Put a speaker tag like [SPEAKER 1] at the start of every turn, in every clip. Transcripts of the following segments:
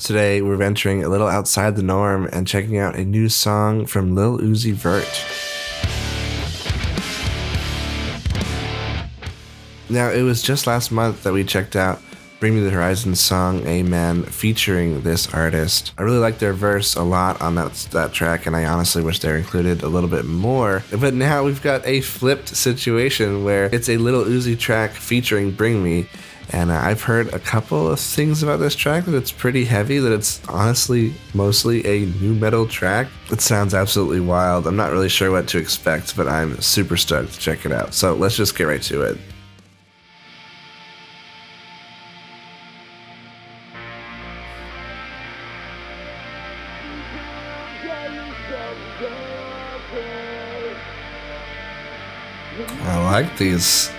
[SPEAKER 1] Today, we're venturing a little outside the norm and checking out a new song from Lil Uzi Vert. Now, it was just last month that we checked out Bring Me the Horizon song Amen featuring this artist. I really like their verse a lot on that track, and I honestly wish they were included a little bit more. But now we've got a flipped situation where it's a Lil Uzi track featuring Bring Me, and I've heard a couple of things about this track, that it's pretty heavy, that it's honestly mostly a nu metal track. It sounds absolutely wild. I'm not really sure what to expect, but I'm super stoked to check it out. So let's just get right to it. I like these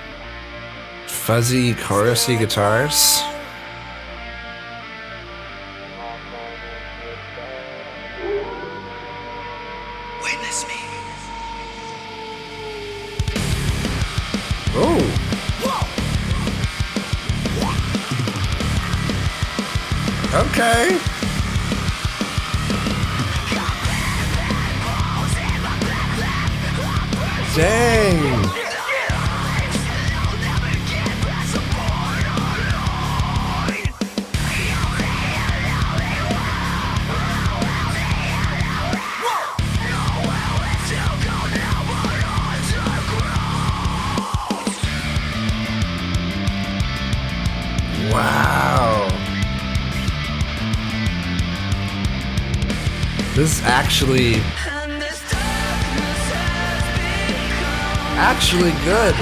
[SPEAKER 1] fuzzy, chorusy guitars.
[SPEAKER 2] Witness me.
[SPEAKER 1] Oh. Okay. Dang. Wow. This is actually good.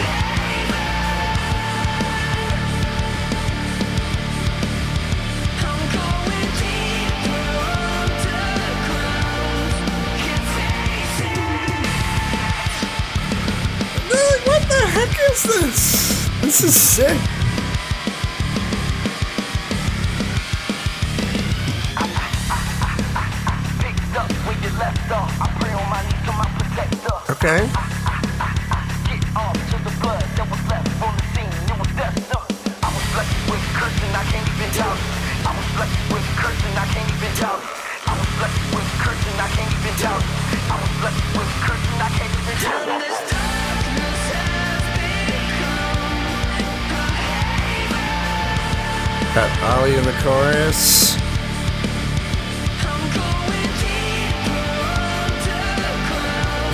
[SPEAKER 1] What the heck is this? This is sick. Okay. Got Ollie in the chorus.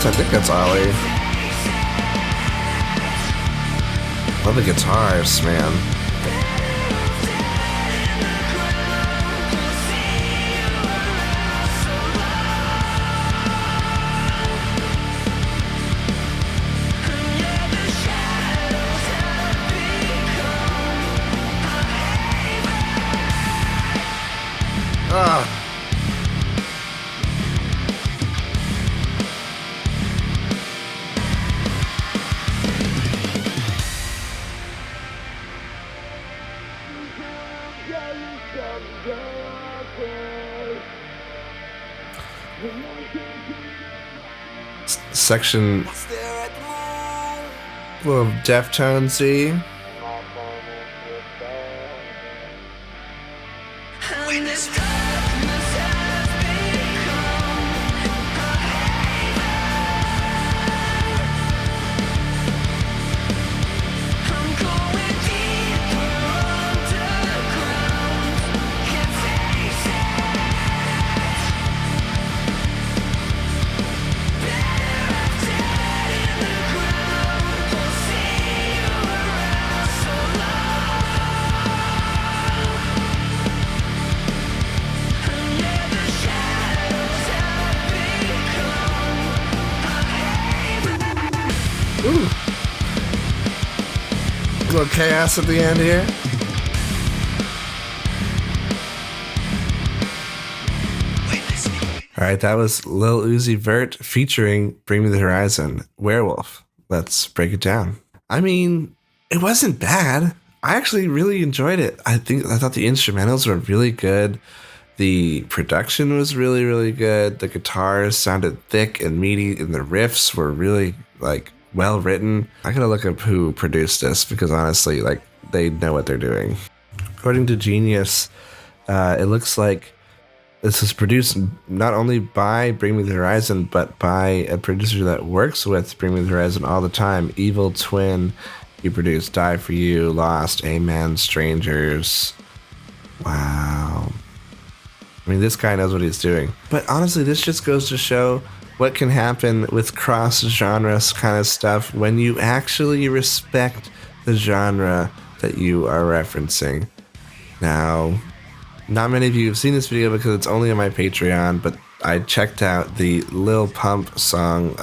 [SPEAKER 1] I think that's Ollie. Love the guitars, man. Ah. Section a little Deftones-y. Ooh. A little chaos at the end here. Alright, that was Lil Uzi Vert featuring Bring Me the Horizon, Werewolf. Let's break it down. I mean, it wasn't bad. I actually really enjoyed it. I thought the instrumentals were really good. The production was really, really good. The guitars sounded thick and meaty, and the riffs were really, well written. I gotta look up who produced this, because honestly, they know what they're doing. According to Genius, it looks like This is produced not only by Bring Me the Horizon, but by a producer that works with Bring Me the Horizon all the time, Evil Twin. He produced Die For You, Lost, Amen, Strangers. Wow. I mean, this guy knows what he's doing. But honestly, this just goes to show what can happen with cross-genre kind of stuff when you actually respect the genre that you are referencing. Now, not many of you have seen this video because it's only on my Patreon, but I checked out the Lil Pump song,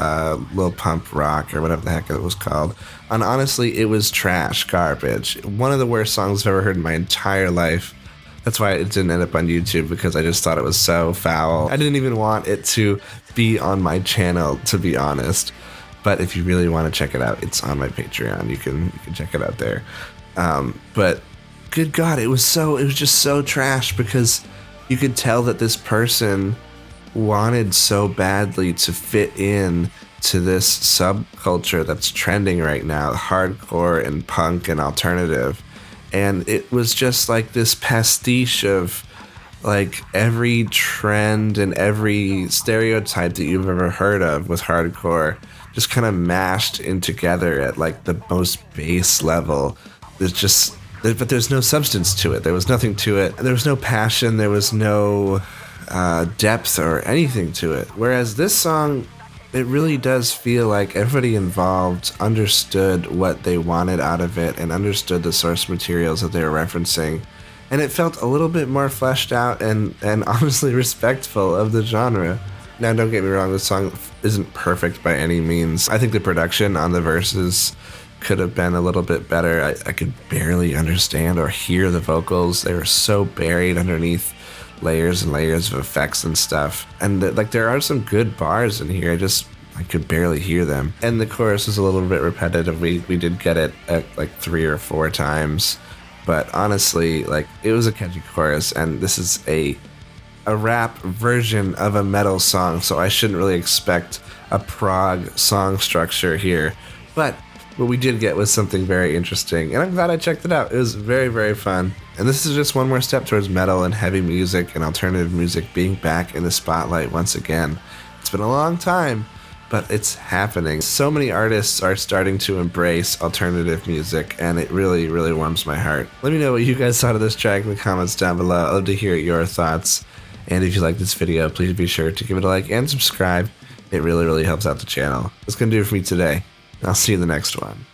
[SPEAKER 1] Lil Pump Rock, or whatever the heck it was called. And honestly, it was trash, garbage. One of the worst songs I've ever heard in my entire life. That's why it didn't end up on YouTube, because I just thought it was so foul. I didn't even want it to be on my channel, to be honest. But if you really want to check it out, it's on my Patreon. You can check it out there. But good God, it was just so trash, because you could tell that this person wanted so badly to fit in to this subculture that's trending right now, hardcore and punk and alternative. And it was just like this pastiche of like every trend and every stereotype that you've ever heard of with hardcore, just kind of mashed in together at like the most base level. But there's no substance to it. There was nothing to it. There was no passion. There was no depth or anything to it. Whereas this song, it really does feel like everybody involved understood what they wanted out of it and understood the source materials that they were referencing. And it felt a little bit more fleshed out and honestly respectful of the genre. Now, don't get me wrong, this song isn't perfect by any means. I think the production on the verses could have been a little bit better. I could barely understand or hear the vocals. They were so buried underneath layers and layers of effects and stuff. And like there are some good bars in here. I could barely hear them. And the chorus is a little bit repetitive. We did get it at like 3 or 4 times. But honestly, like it was a catchy chorus, and this is a rap version of a metal song, so I shouldn't really expect a prog song structure here. But what we did get was something very interesting, and I'm glad I checked it out. It was very, very fun. And this is just one more step towards metal and heavy music and alternative music being back in the spotlight once again. It's been a long time, but it's happening. So many artists are starting to embrace alternative music, and it really, really warms my heart. Let me know what you guys thought of this track in the comments down below. I'd love to hear your thoughts. And if you like this video, please be sure to give it a like and subscribe. It really, really helps out the channel. That's going to do it for me today. I'll see you in the next one.